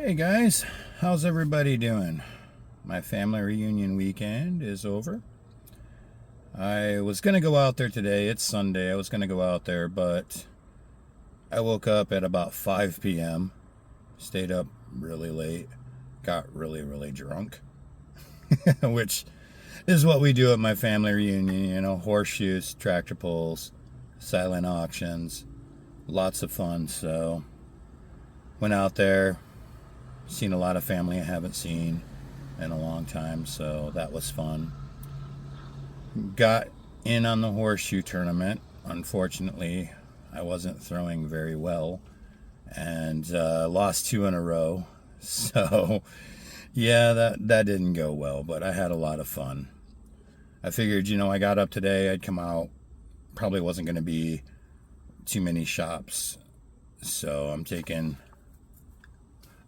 Hey guys, how's everybody doing? My family reunion weekend is over. I was going to go out there today. It's Sunday. I was going to go out there, but I woke up at about 5 p.m., stayed up really late, got really drunk, which is what we do at my family reunion. You know, horseshoes, tractor pulls, silent auctions, lots of fun. So, went out there, seen a lot of family I haven't seen in a long time, so that was fun. Got in on the horseshoe tournament. Unfortunately, I wasn't throwing very well and lost two in a row. So, yeah, that didn't go well, but I had a lot of fun. I figured, I got up today, I'd come out. Probably wasn't going to be too many shops. So, I'm taking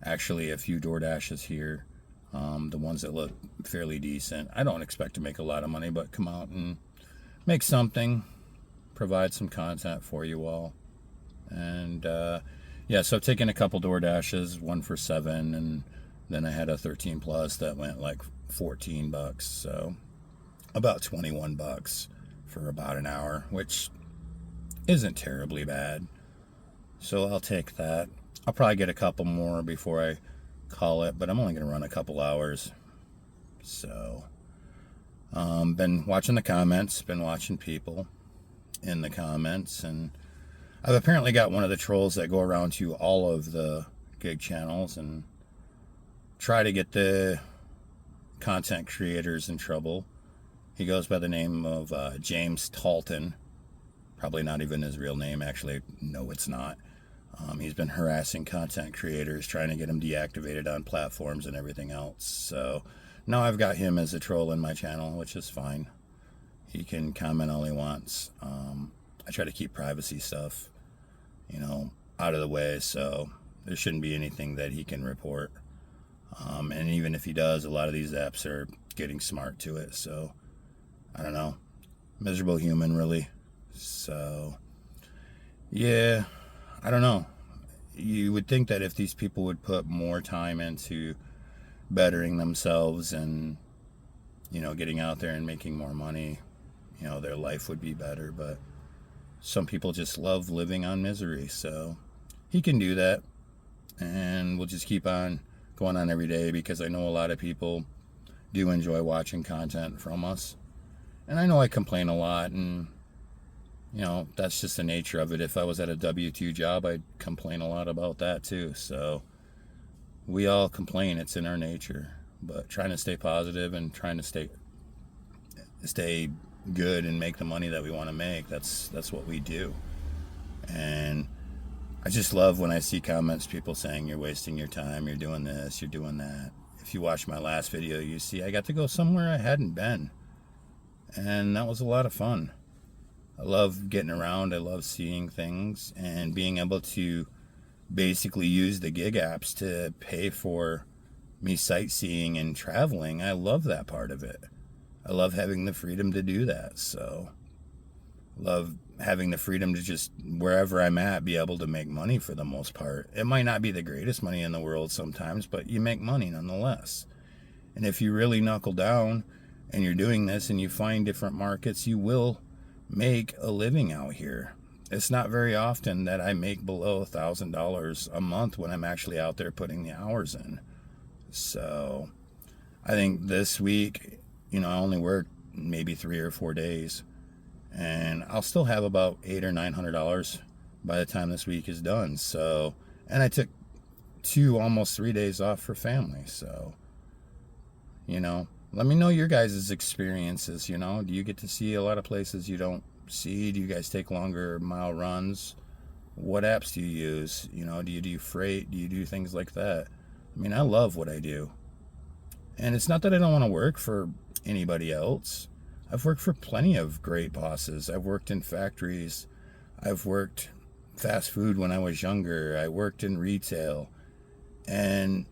actually a few DoorDashes here. The ones that look fairly decent. I don't expect to make a lot of money, but come out and make something, provide some content for you all. And yeah, so taking a couple DoorDashes, one for $7, and then I had a 13 plus that went like $14. So about $21 for about an hour, which isn't terribly bad. So I'll take that. I'll probably get a couple more before I call it, but I'm only going to run a couple hours. So, been watching the comments, been watching people in the comments, and I've apparently got one of the trolls that go around to all of the gig channels and try to get the content creators in trouble. He goes by the name of James Talton. Probably not even his real name. Actually, no, it's not. He's been harassing content creators, trying to get them deactivated on platforms and everything else. So now I've got him as a troll in my channel, which is fine. He can comment all he wants. I try to keep privacy stuff, out of the way, so there shouldn't be anything that he can report. And even if he does, a lot of these apps are getting smart to it. So I don't know. Miserable human, really. So yeah. I don't know. You would think that if these people would put more time into bettering themselves and, getting out there and making more money, their life would be better. But some people just love living on misery. So he can do that. And we'll just keep on going on every day because I know a lot of people do enjoy watching content from us. And I know I complain a lot, and that's just the nature of it. If I was at a W-2 job, I'd complain a lot about that too. So we all complain. It's in our nature. But trying to stay positive and trying to stay good and make the money that we want to make, that's what we do. And I just love when I see comments, people saying you're wasting your time, you're doing this, you're doing that. If you watch my last video, you see I got to go somewhere I hadn't been. And that was a lot of fun. I love getting around. I love seeing things and being able to basically use the gig apps to pay for me sightseeing and traveling. I love that part of it. I love having the freedom to do that. So, love having the freedom to just, wherever I'm at, be able to make money for the most part. It might not be the greatest money in the world sometimes, but you make money nonetheless. And if you really knuckle down and you're doing this and you find different markets, you will make a living out here. It's not very often that I make below $1,000 a month when I'm actually out there putting the hours in. So I think this week, I only worked maybe 3 or 4 days, and I'll still have about $800 or $900 by the time this week is done. So, and I took 2, almost 3 days off for family. So, let me know your guys' experiences. Do you get to see a lot of places you don't see? Do you guys take longer mile runs? What apps do you use? Do you do freight? Do you do things like that? I love what I do. And it's not that I don't want to work for anybody else. I've worked for plenty of great bosses. I've worked in factories. I've worked fast food when I was younger. I worked in retail. And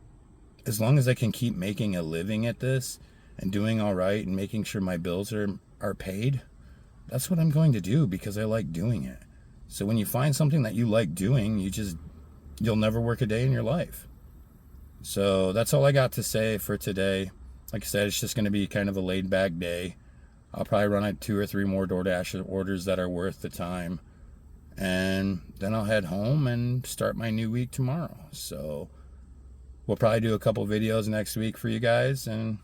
as long as I can keep making a living at this, and doing all right and making sure my bills are paid, that's what I'm going to do because I like doing it. So when you find something that you like doing, you'll never work a day in your life. So that's all I got to say for today. Like I said, it's just going to be kind of a laid back day. I'll probably run 2 or 3 more DoorDash orders that are worth the time. And then I'll head home and start my new week tomorrow. So we'll probably do a couple videos next week for you guys and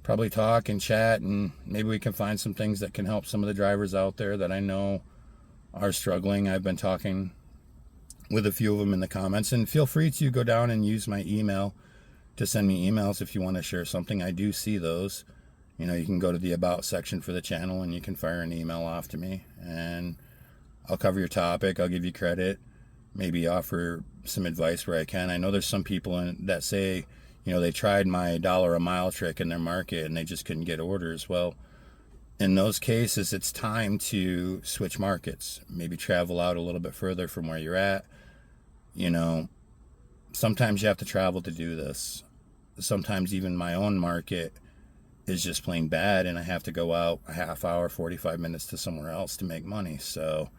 probably talk and chat, and maybe we can find some things that can help some of the drivers out there that I know are struggling. I've been talking with a few of them in the comments, and feel free to go down and use my email to send me emails if you want to share something. I do see those. You know, you can go to the about section for the channel and you can fire an email off to me, and I'll cover your topic. I'll give you credit, maybe offer some advice where I can. I know there's some people that say, you know, they tried my dollar a mile trick in their market and they just couldn't get orders. Well, in those cases, it's time to switch markets, maybe travel out a little bit further from where you're at. You know, sometimes you have to travel to do this. Sometimes even my own market is just plain bad and I have to go out a half hour, 45 minutes to somewhere else to make money. So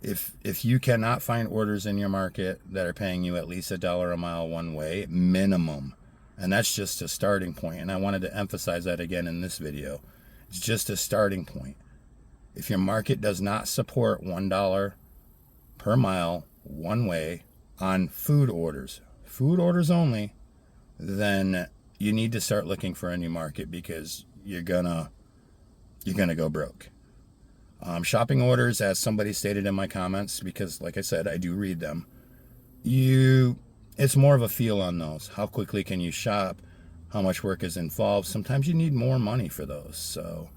if you cannot find orders in your market that are paying you at least $1 a mile one way minimum, and that's just a starting point, and I wanted to emphasize that again in this video, it's just a starting point. If your market does not support $1 per mile one way on food orders only, then you need to start looking for a new market, because you're gonna go broke. Shopping orders, as somebody stated in my comments, because like I said, I do read them, it's more of a feel on those. How quickly can you shop? How much work is involved? Sometimes you need more money for those. So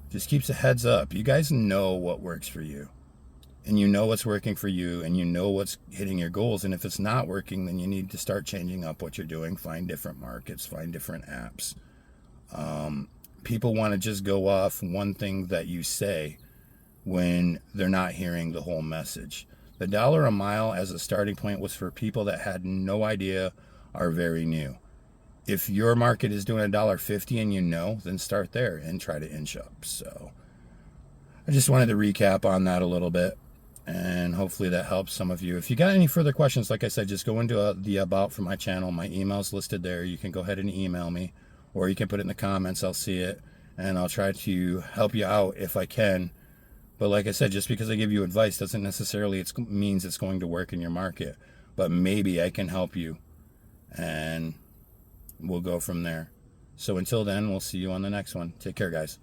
just keeps a heads up. You guys know what works for you, and you know what's working for you, and you know what's hitting your goals. And if it's not working, then you need to start changing up what you're doing. Find different markets, find different apps. People want to just go off one thing that you say when they're not hearing the whole message. The dollar a mile as a starting point was for people that had no idea, are very new. If your market is doing $1.50 and you know, then start there and try to inch up. So I just wanted to recap on that a little bit, and hopefully that helps some of you. If you got any further questions, like I said, just go into the about for my channel. My email's listed there. You can go ahead and email me, or you can put it in the comments. I'll see it, and I'll try to help you out if I can. But like I said, just because I give you advice doesn't necessarily means it's going to work in your market. But maybe I can help you, and we'll go from there. So until then, we'll see you on the next one. Take care, guys.